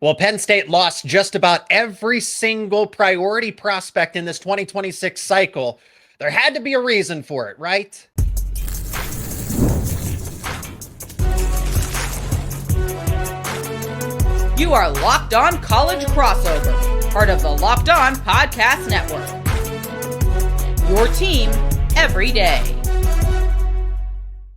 Well, Penn State lost just about every single priority prospect in this 2026 cycle. There had to be a reason for it, right? You are Locked On College Crossover, part of the Locked On Podcast Network. Your team every day.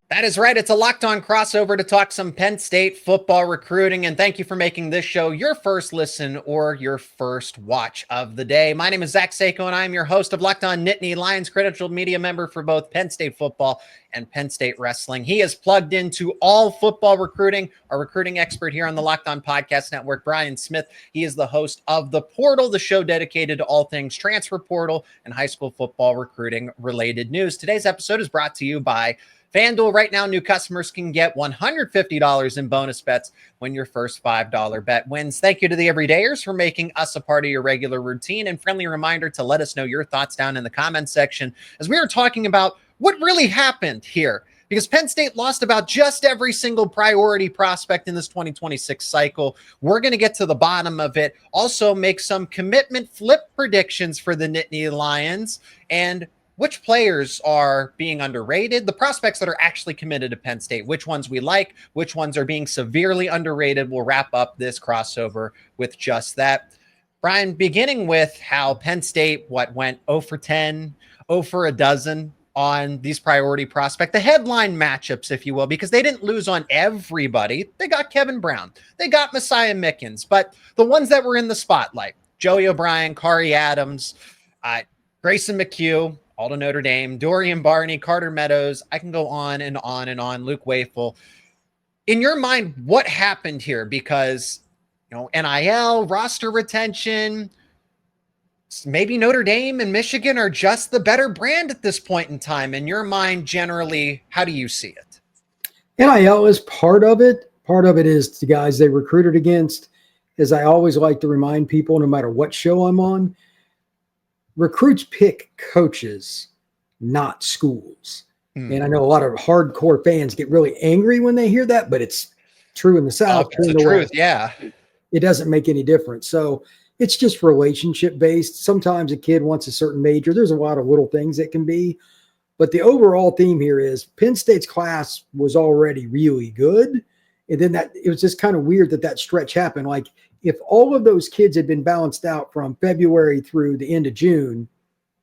That is right. It's a Locked On crossover to talk some Penn State football recruiting. And thank you for making this show your first listen or your first watch of the day. My name is Seyko, and I am your host of Locked On Nittany Lions, credentialed media member for both Penn State football and Penn State wrestling. He is plugged into all football recruiting, our recruiting expert here on the Locked On Podcast Network, Brian Smith. He is the host of The Portal, the show dedicated to all things transfer portal and high school football recruiting related news. Today's episode is brought to you by FanDuel. Right now, new customers can get $150 in bonus bets when your first $5 bet wins. Thank you to the everydayers for making us a part of your regular routine, and friendly reminder to let us know your thoughts down in the comments section as we are talking about what really happened here, because Penn State lost about just every single priority prospect in this 2026 cycle. We're going to get to the bottom of it, also make some commitment flip predictions for the Nittany Lions, and which players are being underrated, the prospects that are actually committed to Penn State, which ones we like, which ones are being severely underrated. We'll wrap up this crossover with just that. Brian, beginning with how Penn State, went 0 for 10, 0 for a dozen on these priority prospect, the headline matchups, if you will, because they didn't lose on everybody. They got Kevin Brown, they got Messiah Mickens, but the ones that were in the spotlight, Joey O'Brien, Khary Adams, Grayson McHugh, all to Notre Dame, Dorian, Barney, Carter Meadows. I can go on and on and on. Luke Wafle. In your mind, what happened here? Because, NIL, roster retention, maybe Notre Dame and Michigan are just the better brand at this point in time. In your mind, generally, how do you see it? NIL is part of it. Part of it is the guys they recruited against. As I always like to remind people, no matter what show I'm on, recruits pick coaches, not schools. And I know a lot of hardcore fans get really angry when they hear that, but it's true in the South. It's the truth, yeah. It doesn't make any difference. So it's just relationship based. Sometimes a kid wants a certain major. There's a lot of little things that can be. But the overall theme here is Penn State's class was already really good. And then it was just kind of weird that stretch happened. Like, if all of those kids had been balanced out from February through the end of June,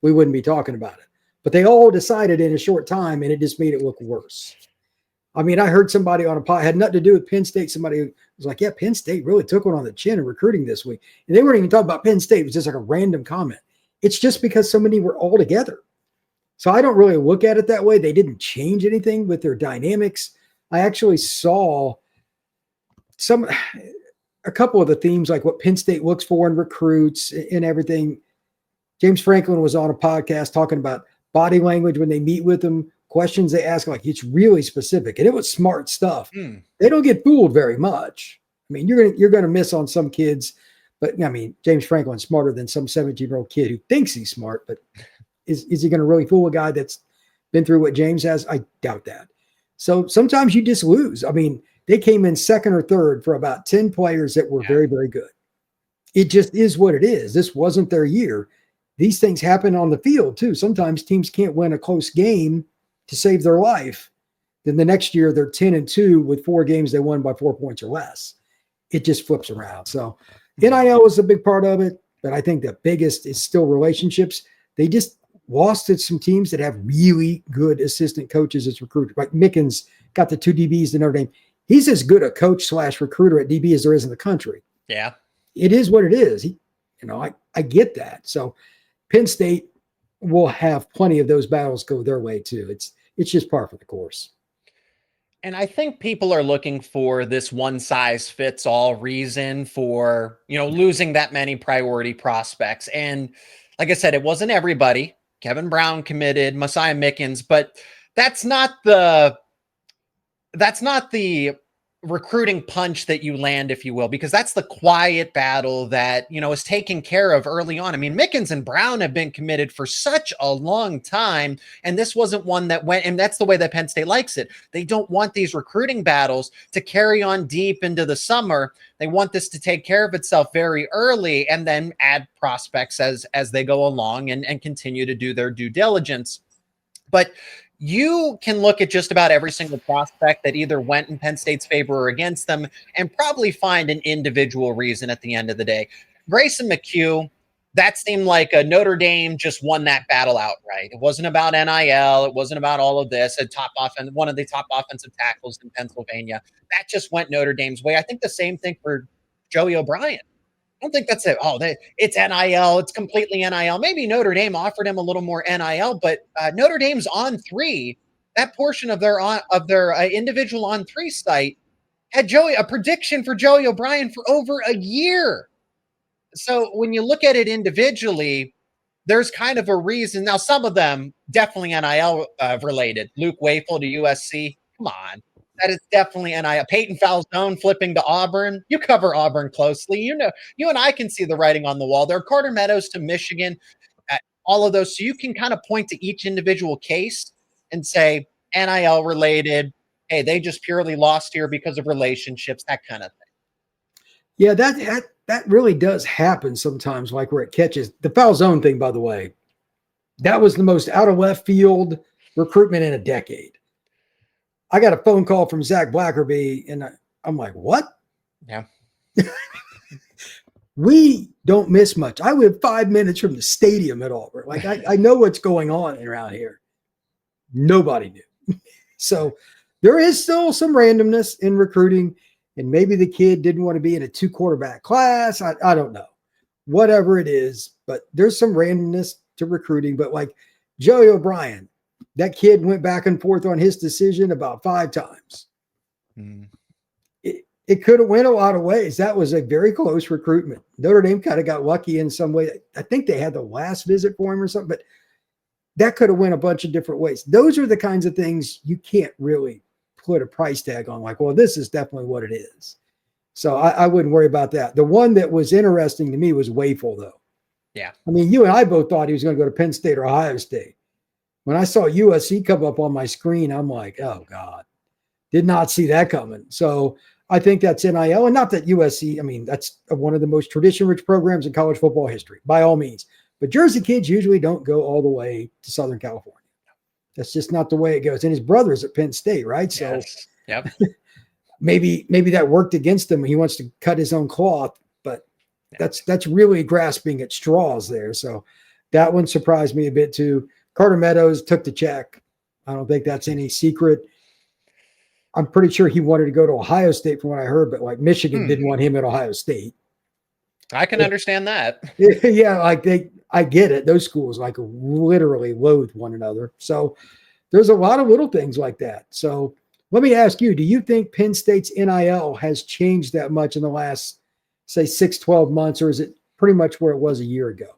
we wouldn't be talking about it. But they all decided in a short time, and it just made it look worse. I mean, I heard somebody on a pod, had nothing to do with Penn State. Somebody was like, yeah, Penn State really took one on the chin in recruiting this week. And they weren't even talking about Penn State. It was just like a random comment. It's just because so many were all together. So I don't really look at it that way. They didn't change anything with their dynamics. I actually saw a couple of the themes, like what Penn State looks for in recruits and everything. James Franklin was on a podcast talking about body language when they meet with them, questions they ask, like, it's really specific, and it was smart stuff. They don't get fooled very much. I mean, you're gonna miss on some kids, but I mean, James Franklin's smarter than some 17-year-old kid who thinks he's smart, but is he going to really fool a guy that's been through what James has? I doubt that. So sometimes you just lose. I mean, they came in second or third for about 10 players that were very, very good. It just is what it is. This wasn't their year. These things happen on the field too. Sometimes teams can't win a close game to save their life. Then the next year they're 10-2 with 4 games they won by 4 points or less. It just flips around. So NIL is a big part of it, but I think the biggest is still relationships. They just lost to some teams that have really good assistant coaches as recruiters. Like Mickens got the 2 DBs to Notre Dame. He's as good a coach / recruiter at DB as there is in the country. Yeah. It is what it is. I get that. So Penn State will have plenty of those battles go their way too. It's just par for the course. And I think people are looking for this one size fits all reason for, losing that many priority prospects. And like I said, it wasn't everybody. Kevin Brown committed, Messiah Mickens, but that's not the recruiting punch that you land, if you will, because that's the quiet battle that, is taken care of early on. I mean, Mickens and Brown have been committed for such a long time, and this wasn't one that went, and that's the way that Penn State likes it. They don't want these recruiting battles to carry on deep into the summer. They want this to take care of itself very early and then add prospects as they go along and continue to do their due diligence. But you can look at just about every single prospect that either went in Penn State's favor or against them and probably find an individual reason at the end of the day. Grayson McHugh, that seemed like a Notre Dame just won that battle outright. It wasn't about NIL. It wasn't about all of this. One of the top offensive tackles in Pennsylvania. That just went Notre Dame's way. I think the same thing for Joey O'Brien. I don't think that's it. It's NIL. It's completely NIL. Maybe Notre Dame offered him a little more NIL, but Notre Dame's On Three, that portion of their individual On Three site had a prediction for Joey O'Brien for over a year. So when you look at it individually, there's kind of a reason. Now, some of them definitely NIL related. Luke Wafle to USC. Come on. That is definitely NIL. Peyton Falzone flipping to Auburn. You cover Auburn closely. You and I can see the writing on the wall. There are Carter Meadows to Michigan, all of those. So you can kind of point to each individual case and say NIL related. Hey, they just purely lost here because of relationships, that kind of thing. Yeah, that really does happen sometimes, like where it catches. The Falzone thing, by the way, that was the most out of left field recruitment in a decade. I got a phone call from Zach Blackerby, and I'm like, what? Yeah. We don't miss much. I live 5 minutes from the stadium at Auburn. Like, I know what's going on around here. Nobody knew. So there is still some randomness in recruiting, and maybe the kid didn't want to be in a 2-quarterback class. I don't know. Whatever it is, but there's some randomness to recruiting. But like Joey O'Brien, that kid went back and forth on his decision about 5 times. It could have went a lot of ways. That was a very close recruitment. Notre Dame kind of got lucky in some way. I think they had the last visit for him or something, but that could have went a bunch of different ways. Those are the kinds of things you can't really put a price tag on. Like, well, this is definitely what it is. So I wouldn't worry about that. The one that was interesting to me was Wafle, though. Yeah. I mean, you and I both thought he was going to go to Penn State or Ohio State. When I saw USC come up on my screen, I'm like, oh, God, did not see that coming. So I think that's NIL. And not that USC, I mean, that's one of the most tradition-rich programs in college football history, by all means. But Jersey kids usually don't go all the way to Southern California. That's just not the way it goes. And his brother's at Penn State, right? So yep. maybe that worked against him. He wants to cut his own cloth, but that's really grasping at straws there. So that one surprised me a bit too. Carter Meadows took the check. I don't think that's any secret. I'm pretty sure he wanted to go to Ohio State from what I heard, but like Michigan didn't want him at Ohio State. I can understand that. Yeah, I get it. Those schools like literally loathe one another. So there's a lot of little things like that. So let me ask you, do you think Penn State's NIL has changed that much in the last, say, 6-12 months, or is it pretty much where it was a year ago?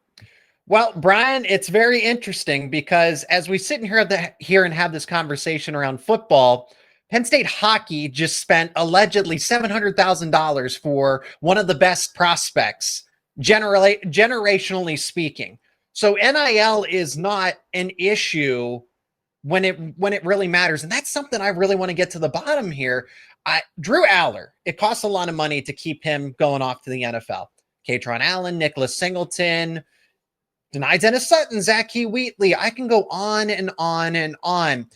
Well, Brian, it's very interesting because as we sit here and have this conversation around football, Penn State hockey just spent allegedly $700,000 for one of the best prospects, generationally speaking. So NIL is not an issue when it really matters. And that's something I really want to get to the bottom here. Drew Aller, it costs a lot of money to keep him going off to the NFL. Katron Allen, Nicholas Singleton, Denai Dennis Sutton, Zachy Wheatley. I can go on and on and on.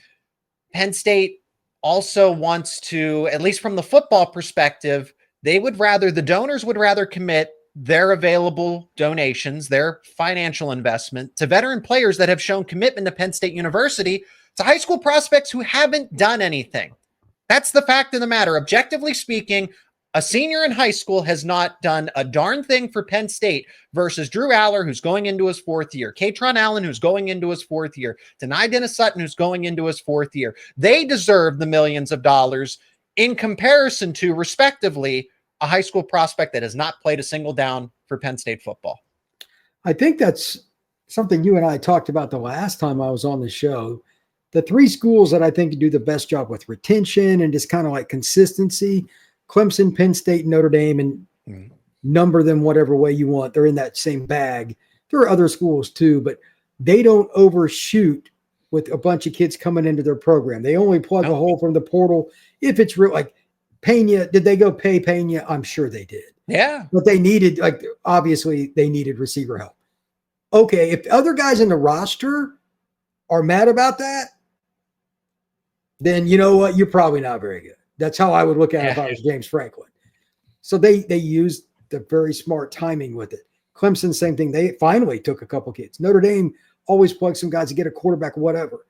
Penn State also wants to, at least from the football perspective, the donors would rather commit their available donations, their financial investment to veteran players that have shown commitment to Penn State University to high school prospects who haven't done anything. That's the fact of the matter. Objectively speaking, a senior in high school has not done a darn thing for Penn State versus Drew Aller, who's going into his 4th year, Katron Allen, who's going into his 4th year, Denai Dennis Sutton, who's going into his 4th year. They deserve the millions of dollars in comparison to, respectively, a high school prospect that has not played a single down for Penn State football. I think that's something you and I talked about the last time I was on the show. the three schools that I think do the best job with retention and just kind of like consistency, Clemson, Penn State, Notre Dame, and number them whatever way you want. They're in that same bag. There are other schools too, but they don't overshoot with a bunch of kids coming into their program. They only plug a hole from the portal. If it's real, like Pena, did they go pay Pena? I'm sure they did. Yeah. But they needed, like, obviously they needed receiver help. Okay, if other guys in the roster are mad about that, then you know what? You're probably not very good. That's how I would look at it if I was James Franklin. So they used the very smart timing with it. Clemson, same thing. They finally took a couple kids. Notre Dame always plugs some guys to get a quarterback, whatever.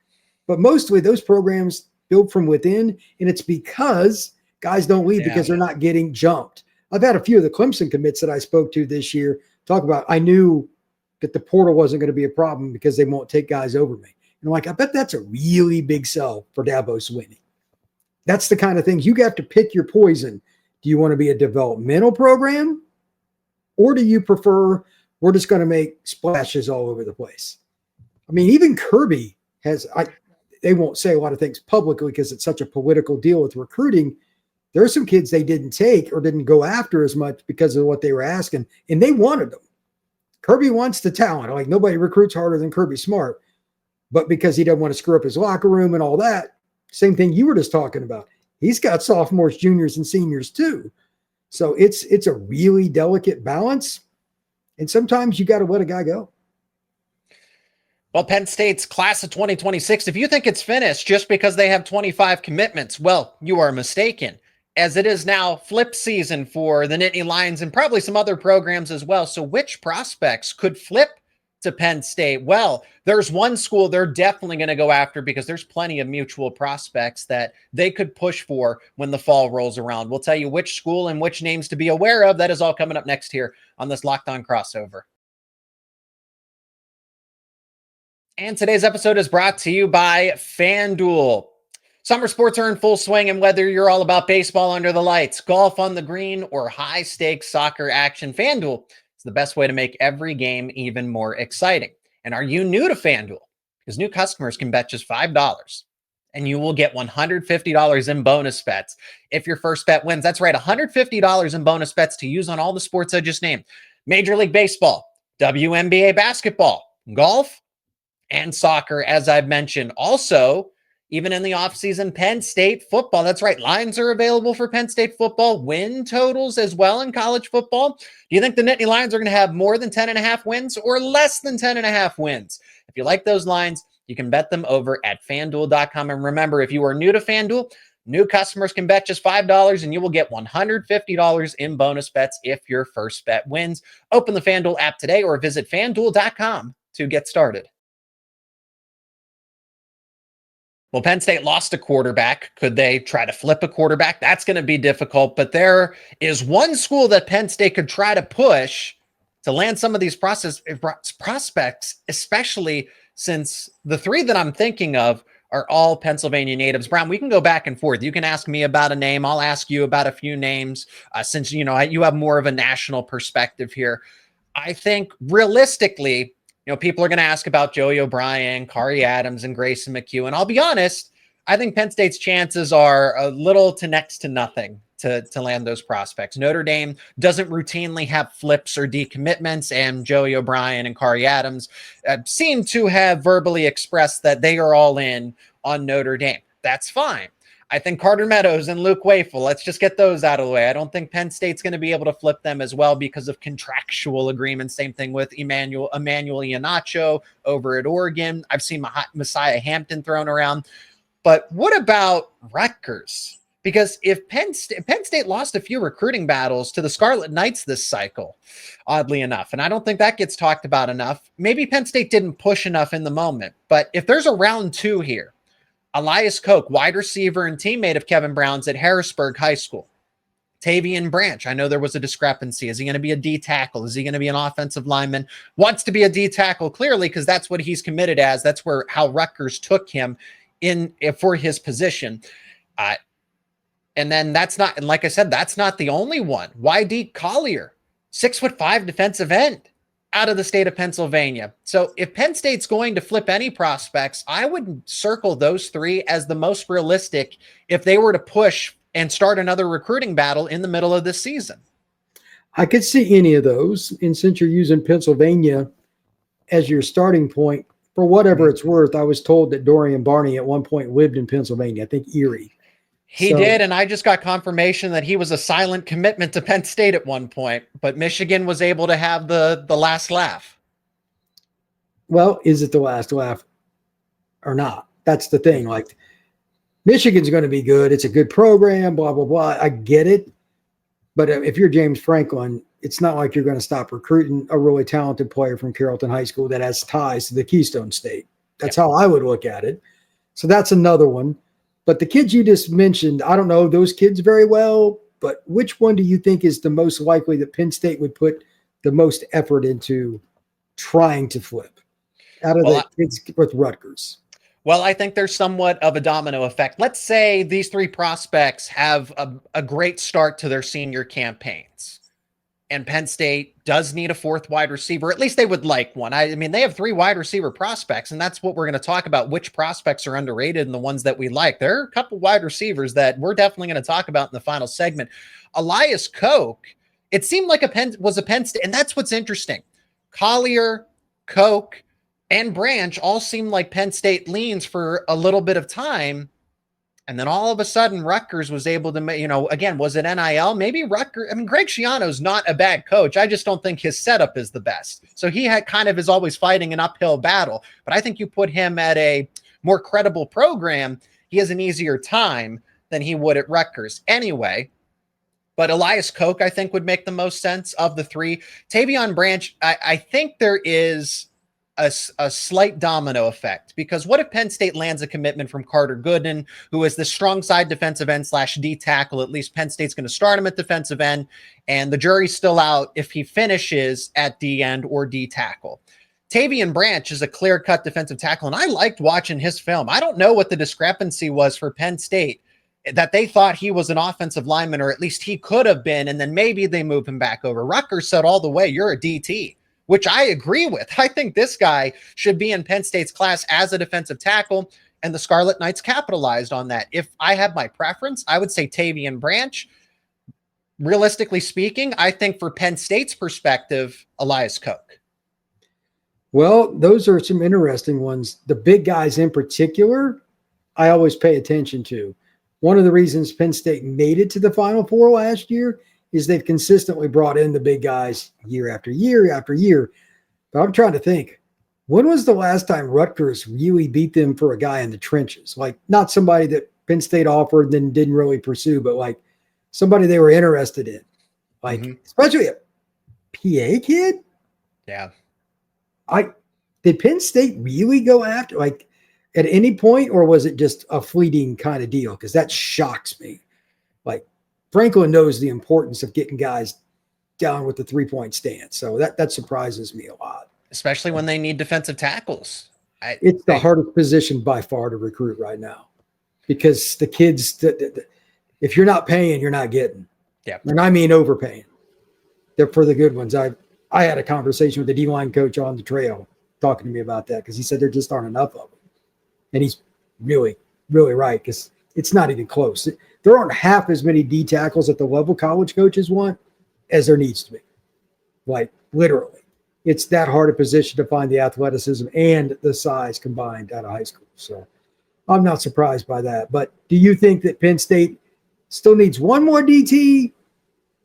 But mostly those programs build from within, and it's because guys don't leave because they're not getting jumped. I've had a few of the Clemson commits that I spoke to this year talk about, I knew that the portal wasn't going to be a problem because they won't take guys over me. And I'm like, I bet that's a really big sell for Dabo Swinney. That's the kind of things you have to pick your poison. Do you want to be a developmental program, or do you prefer we're just going to make splashes all over the place? I mean, even Kirby has, they won't say a lot of things publicly because it's such a political deal with recruiting. There are some kids they didn't take or didn't go after as much because of what they were asking, and they wanted them. Kirby wants the talent. Like, nobody recruits harder than Kirby Smart, but because he doesn't want to screw up his locker room and all that, same thing you were just talking about. He's got sophomores, juniors, and seniors too. So it's a really delicate balance, and sometimes you got to let a guy go. Well, Penn State's class of 2026, if you think it's finished just because they have 25 commitments, well, you are mistaken, as it is now flip season for the Nittany Lions and probably some other programs as well. So which prospects could flip to Penn State? Well, there's one school they're definitely going to go after because there's plenty of mutual prospects that they could push for when the fall rolls around. We'll tell you which school and which names to be aware of. That is all coming up next here on this Locked On Crossover. And today's episode is brought to you by FanDuel. Summer sports are in full swing, and whether you're all about baseball under the lights, golf on the green, or high-stakes soccer action, FanDuel is the best way to make every game even more exciting. And are you new to FanDuel? Because new customers can bet just $5, and you will get $150 in bonus bets if your first bet wins. That's right, $150 in bonus bets to use on all the sports I just named. Major League Baseball, WNBA basketball, golf, and soccer, as I've mentioned. Also, even in the offseason, Penn State football. That's right. Lines are available for Penn State football. Win totals as well in college football. Do you think the Nittany Lions are going to have more than 10.5 wins or less than 10.5 wins? If you like those lines, you can bet them over at FanDuel.com. And remember, if you are new to FanDuel, new customers can bet just $5 and you will get $150 in bonus bets if your first bet wins. Open the FanDuel app today or visit FanDuel.com to get started. Well, Penn State lost a quarterback. Could they try to flip a quarterback? That's going to be difficult, but there is one school that Penn State could try to push to land some of these prospects, especially since the three that I'm thinking of are all Pennsylvania natives. Brown, we can go back and forth. You can ask me about a name. I'll ask you about a few names since, you have more of a national perspective here. I think realistically, people are going to ask about Joey O'Brien, Khary Adams, and Grayson McHugh. And I'll be honest, I think Penn State's chances are a little to next to nothing to land those prospects. Notre Dame doesn't routinely have flips or decommitments, and Joey O'Brien and Khary Adams seem to have verbally expressed that they are all in on Notre Dame. That's fine. I think Carter Meadows and Luke Wafle, let's just get those out of the way. I don't think Penn State's going to be able to flip them as well because of contractual agreements. Same thing with Emmanuel Iheanacho over at Oregon. I've seen Messiah Hampton thrown around. But what about Rutgers? Because if Penn State lost a few recruiting battles to the Scarlet Knights this cycle, oddly enough, and I don't think that gets talked about enough. Maybe Penn State didn't push enough in the moment. But if there's a round two here, Elias Coke, wide receiver and teammate of Kevin Brown's at Harrisburg High School. Tavian Branch, I know there was a discrepancy. Is he going to be a D tackle? Is he going to be an offensive lineman? Wants to be a D tackle, clearly, because that's what he's committed as. That's how Rutgers took him for his position. And then and like I said, that's not the only one. Wydeek Collier, 6'5" defensive end. out of the state of Pennsylvania. So if Penn State's going to flip any prospects, I would circle those three as the most realistic if they were to push and start another recruiting battle in the middle of this season. I could see any of those. And since you're using Pennsylvania as your starting point, for whatever it's worth, I was told that Dorian Barney at one point lived in Pennsylvania, I think Erie. He did, and I just got confirmation that he was a silent commitment to Penn State at one point, but Michigan was able to have the last laugh. Well, is it the last laugh or not? That's the thing. Like, Michigan's going to be good. It's a good program, blah, blah, blah. I get it. But if you're James Franklin, it's not like you're going to stop recruiting a really talented player from Carrollton High School that has ties to the Keystone State. That's how I would look at it. So that's another one. But the kids you just mentioned, I don't know those kids very well, but which one do you think is the most likely that Penn State would put the most effort into trying to flip out of the kids with Rutgers? Well, I think there's somewhat of a domino effect. Let's say these three prospects have a great start to their senior campaigns, and Penn State does need a fourth wide receiver. At least they would like one. I mean, they have three wide receiver prospects, and that's what we're going to talk about, which prospects are underrated and the ones that we like. There are a couple wide receivers that we're definitely going to talk about in the final segment. Elias Coke, it seemed like was a Penn State, and that's what's interesting. Collier, Coke, and Branch all seem like Penn State leans for a little bit of time. And then all of a sudden, Rutgers was able to, again, was it NIL? Maybe Rutgers. I mean, Greg Schiano's not a bad coach. I just don't think his setup is the best. So he is always fighting an uphill battle. But I think you put him at a more credible program, he has an easier time than he would at Rutgers anyway. But Elias Coke, I think, would make the most sense of the three. Tavian Branch, I think there is a slight domino effect, because what if Penn State lands a commitment from Carter Gooden, who is the strong side defensive end / D tackle? At least Penn State's going to start him at defensive end, and the jury's still out if he finishes at D end or D tackle. Tavian Branch is a clear-cut defensive tackle, and I liked watching his film. I don't know what the discrepancy was for Penn State, that they thought he was an offensive lineman, or at least he could have been, and then maybe they move him back over. Rutgers said all the way, you're a DT, which I agree with. I think this guy should be in Penn State's class as a defensive tackle, and the Scarlet Knights capitalized on that. If I have my preference, I would say Tavian Branch. Realistically speaking, I think for Penn State's perspective, Elias Coke. Well, those are some interesting ones. The big guys in particular, I always pay attention to. One of the reasons Penn State made it to the Final Four last year is they've consistently brought in the big guys year after year after year. But I'm trying to think, when was the last time Rutgers really beat them for a guy in the trenches? Like, not somebody that Penn State offered and then didn't really pursue, but like somebody they were interested in. Like, especially a PA kid? Yeah. Did Penn State really go after, like, at any point, or was it just a fleeting kind of deal? Because that shocks me. Like, Franklin knows the importance of getting guys down with the three-point stance. So that surprises me a lot. Especially when they need defensive tackles. It's the hardest position by far to recruit right now, because the kids, if you're not paying, you're not getting. Yeah. And I mean overpaying. They're for the good ones. I had a conversation with the D-line coach on the trail talking to me about that, because he said there just aren't enough of them. And he's really, really right, because it's not even close. There aren't half as many D tackles at the level college coaches want as there needs to be. Like, literally. It's that hard a position to find the athleticism and the size combined out of high school. So I'm not surprised by that. But do you think that Penn State still needs one more DT,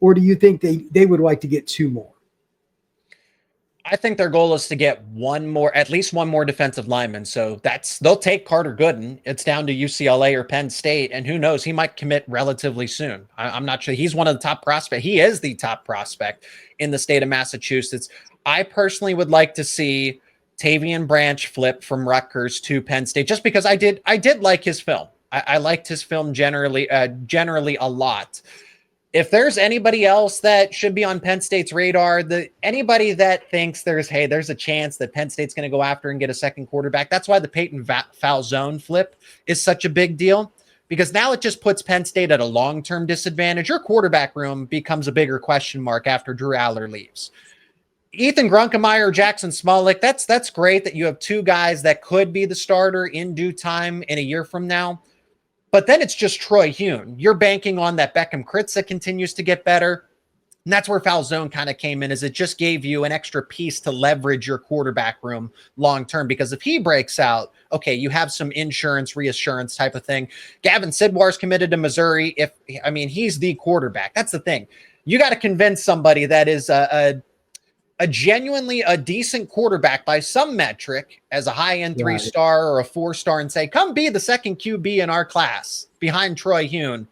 or do you think they would like to get two more? I think their goal is to get at least one more defensive lineman. So they'll take Carter Gooden. It's down to UCLA or Penn State, and who knows, he might commit relatively soon. I'm not sure. He's one of the top prospects. He is the top prospect in the state of Massachusetts. I personally would like to see Tavian Branch flip from Rutgers to Penn State, just because I did like his film. I liked his film generally a lot. If there's anybody else that should be on Penn State's radar, anybody that thinks there's a chance that Penn State's going to go after and get a second quarterback, that's why the Peyton Falzone flip is such a big deal, because now it just puts Penn State at a long-term disadvantage. Your quarterback room becomes a bigger question mark after Drew Aller leaves. Ethan Grunkemeyer, Jackson Smolik, that's great that you have two guys that could be the starter in due time in a year from now. But then it's just Troy Hune. You're banking on that Beckham Kritza continues to get better. And that's where Falzone kind of came in, is it just gave you an extra piece to leverage your quarterback room long-term. Because if he breaks out, okay, you have some insurance, reassurance type of thing. Gavin Sidwar's committed to Missouri. He's the quarterback. That's the thing. You got to convince somebody that is a genuinely a decent quarterback by some metric as a high-end 3-star or a 4-star and say, come be the second QB in our class behind Troy Hune.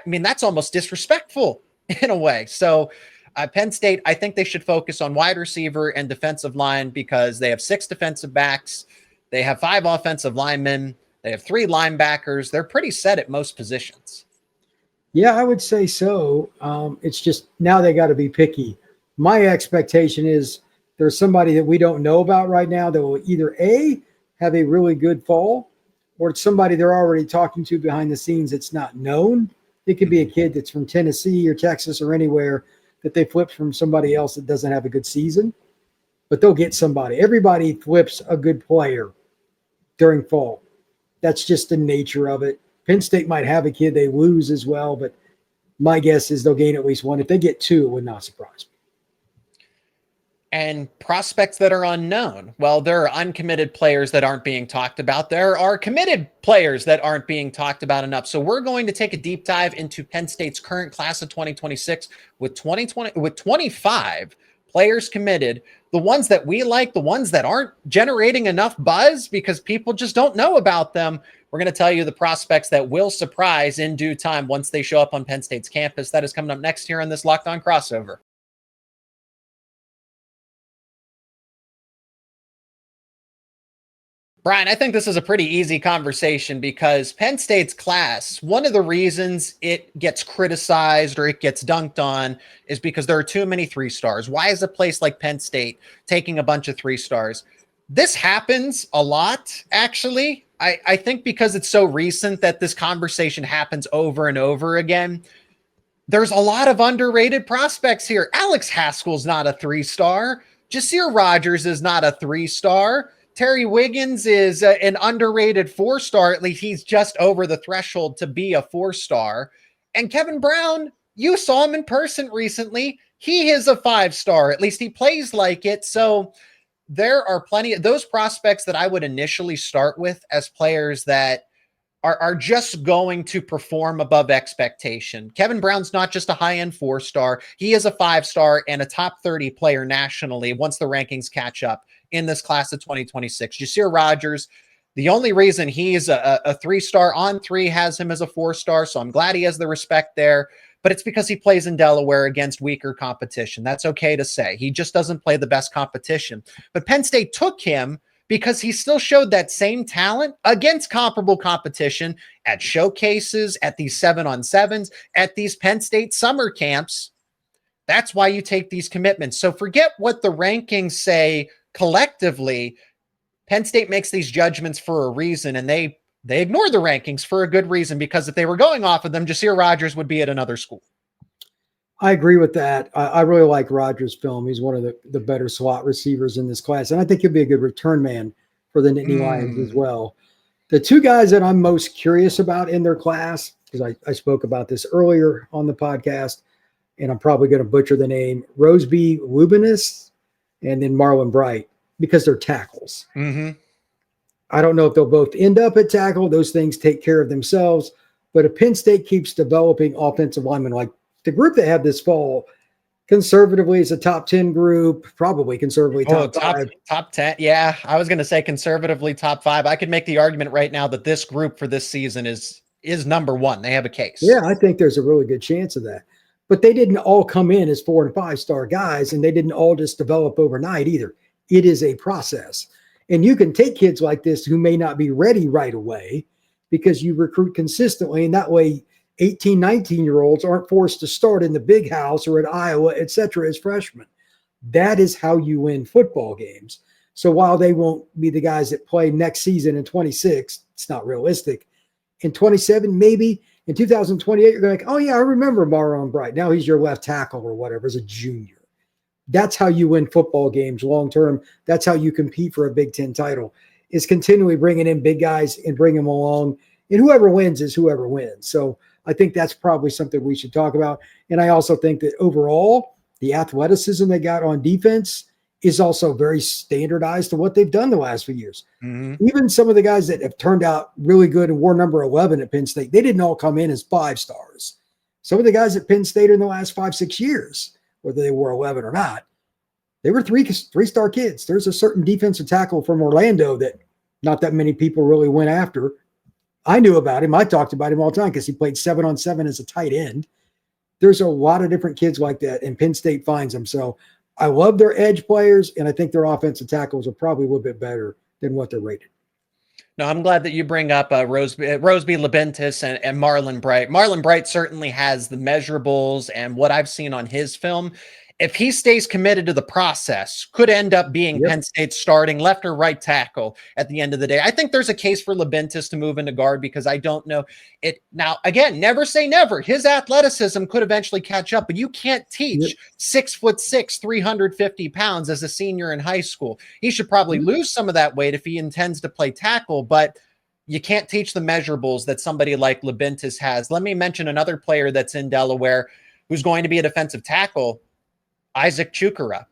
That's almost disrespectful in a way. So Penn State, I think they should focus on wide receiver and defensive line because they have 6 defensive backs. They have 5 offensive linemen. They have 3 linebackers. They're pretty set at most positions. Yeah, I would say so. It's just now they got to be picky. My expectation is there's somebody that we don't know about right now that will either A, have a really good fall, or it's somebody they're already talking to behind the scenes that's not known. It could be a kid that's from Tennessee or Texas or anywhere that they flipped from somebody else that doesn't have a good season, but they'll get somebody. Everybody flips a good player during fall. That's just the nature of it. Penn State might have a kid they lose as well, but my guess is they'll gain at least one. If they get 2, it would not surprise me. And prospects that are unknown. Well, there are uncommitted players that aren't being talked about. There are committed players that aren't being talked about enough. So we're going to take a deep dive into Penn State's current class of 2026 with 25 players committed. The ones that we like, the ones that aren't generating enough buzz because people just don't know about them. We're going to tell you the prospects that will surprise in due time once they show up on Penn State's campus. That is coming up next here on this Locked On Crossover. Brian, I think this is a pretty easy conversation because Penn State's class, one of the reasons it gets criticized or it gets dunked on is because there are too many 3-stars. Why is a place like Penn State taking a bunch of 3-stars? This happens a lot, actually. I think because it's so recent that this conversation happens over and over again. There's a lot of underrated prospects here. Alex Haskell's not a 3-star. Jahsiear Rogers is not a 3-star. Terry Wiggins is an underrated 4-star. At least he's just over the threshold to be a 4-star. And Kevin Brown, you saw him in person recently. He is a 5-star. At least he plays like it. So there are plenty of those prospects that I would initially start with as players that are just going to perform above expectation. Kevin Brown's not just a high-end 4-star. He is a 5-star and a top 30 player nationally once the rankings catch up in this class of 2026. Jahsiear Rogers, the only reason he's a 3-star on 3 has him as a 4-star, so I'm glad he has the respect there, but it's because he plays in Delaware against weaker competition. That's okay to say. He just doesn't play the best competition. But Penn State took him because he still showed that same talent against comparable competition at showcases, at these 7-on-7s, at these Penn State summer camps. That's why you take these commitments. So forget what the rankings say collectively. Penn State makes these judgments for a reason, and they ignore the rankings for a good reason, because if they were going off of them, Jahsiear Rogers would be at another school. I agree with that. I really like Rogers' film. He's one of the better slot receivers in this class, and I think he'll be a good return man for the Nittany Lions as well. The 2 guys that I'm most curious about in their class, because I spoke about this earlier on the podcast, and I'm probably going to butcher the name, Roseby Lubintus and then Marlon Bright, because they're tackles. Mm-hmm. I don't know if they'll both end up at tackle. Those things take care of themselves. But if Penn State keeps developing offensive linemen, like the group they have this fall, conservatively is a top 10 group, probably conservatively top 5. Top 10. Yeah, I was going to say conservatively top 5. I could make the argument right now that this group for this season is number 1. They have a case. Yeah, I think there's a really good chance of that. But they didn't all come in as 4- and 5-star guys, and they didn't all just develop overnight either. It is a process. And you can take kids like this who may not be ready right away because you recruit consistently, and that way 18, 19-year-olds aren't forced to start in the big house or at Iowa, et cetera, as freshmen. That is how you win football games. So while they won't be the guys that play next season in 26, it's not realistic. In 27, maybe. In 2028, you're going like, oh, yeah, I remember Marlon Bright. Now he's your left tackle or whatever as a junior. That's how you win football games long term. That's how you compete for a Big Ten title, is continually bringing in big guys and bring them along. And whoever wins is whoever wins. So I think that's probably something we should talk about. And I also think that overall, the athleticism they got on defense is also very standardized to what they've done the last few years. Mm-hmm. Even some of the guys that have turned out really good and wore number 11 at Penn State, they didn't all come in as 5 stars. Some of the guys at Penn State in the last 5-6 years, whether they were 11 or not, they were three-star kids. There's a certain defensive tackle from Orlando that not that many people really went after. I knew about him. I talked about him all the time because he played 7-on-7 as a tight end. There's a lot of different kids like that, and Penn State finds them. So I love their edge players, and I think their offensive tackles are probably a little bit better than what they're rated. No, I'm glad that you bring up Roseby, Lubintus, and Marlon Bright. Marlon Bright certainly has the measurables, and what I've seen on his film, if he stays committed to the process, could end up being Penn State's starting left or right tackle at the end of the day. I think there's a case for Lubintus to move into guard because I don't know it. Now, again, never say never. His athleticism could eventually catch up, but you can't teach 6'6", 350 pounds as a senior in high school. He should probably lose some of that weight if he intends to play tackle, but you can't teach the measurables that somebody like Lubintus has. Let me mention another player that's in Delaware who's going to be a defensive tackle, Isaac Chukwurah.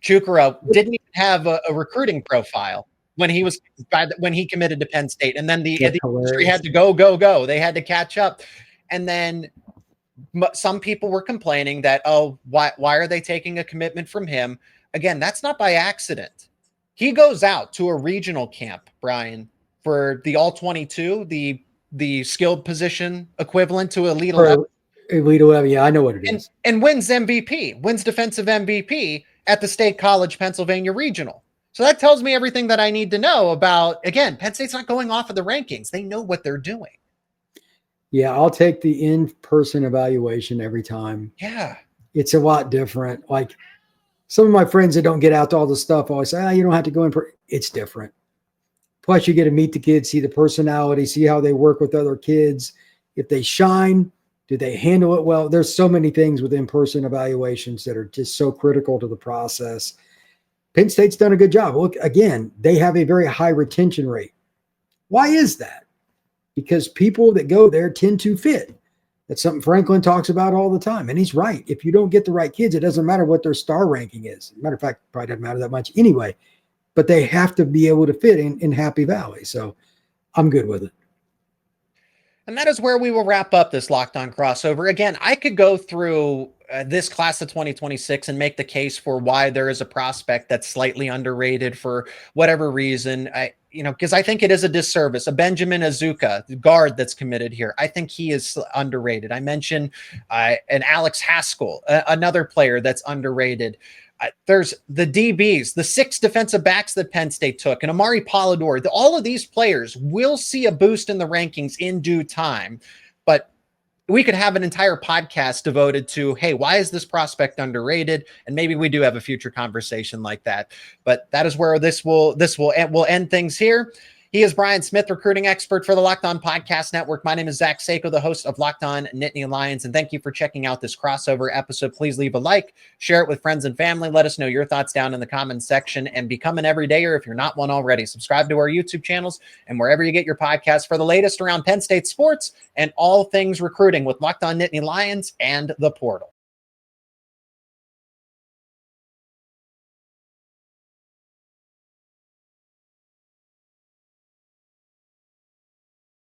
Chukwurah didn't even have a recruiting profile when he committed to Penn State, and then the industry had to go. They had to catch up, and then some people were complaining that, oh, why are they taking a commitment from him? Again, that's not by accident. He goes out to a regional camp, Brian, for the All-22, the skilled position equivalent to Elite 11. Elite 11, yeah, I know what it is. And wins MVP, wins defensive MVP at the State College Pennsylvania Regional. So that tells me everything that I need to know about, again, Penn State's not going off of the rankings. They know what they're doing. Yeah, I'll take the in-person evaluation every time. Yeah. It's a lot different. Like some of my friends that don't get out to all the stuff always say, you don't have to go in. It's different. Plus, you get to meet the kids, see the personality, see how they work with other kids. If they shine, do they handle it well? There's so many things with in-person evaluations that are just so critical to the process. Penn State's done a good job. Look, again, they have a very high retention rate. Why is that? Because people that go there tend to fit. That's something Franklin talks about all the time. And he's right. If you don't get the right kids, it doesn't matter what their star ranking is. Matter of fact, it probably doesn't matter that much anyway. But they have to be able to fit in Happy Valley. So I'm good with it. And that is where we will wrap up this Locked On crossover. Again, I could go through this class of 2026 and make the case for why there is a prospect that's slightly underrated for whatever reason. Because I think it is a disservice. A Benjamin Azuka, the guard that's committed here, I think he is underrated. I mentioned an Alex Haskell, another player that's underrated. There's the DBs, the 6 defensive backs that Penn State took, and Amari Polidor. All of these players will see a boost in the rankings in due time. But we could have an entire podcast devoted to, hey, why is this prospect underrated? And maybe we do have a future conversation like that. But that is where we'll end things here. He is Brian Smith, recruiting expert for the Locked On Podcast Network. My name is Zach Seyko, the host of Locked On Nittany Lions, and thank you for checking out this crossover episode. Please leave a like, share it with friends and family. Let us know your thoughts down in the comments section, and become an everydayer if you're not one already. Subscribe to our YouTube channels and wherever you get your podcasts for the latest around Penn State sports and all things recruiting with Locked On Nittany Lions and the Portal.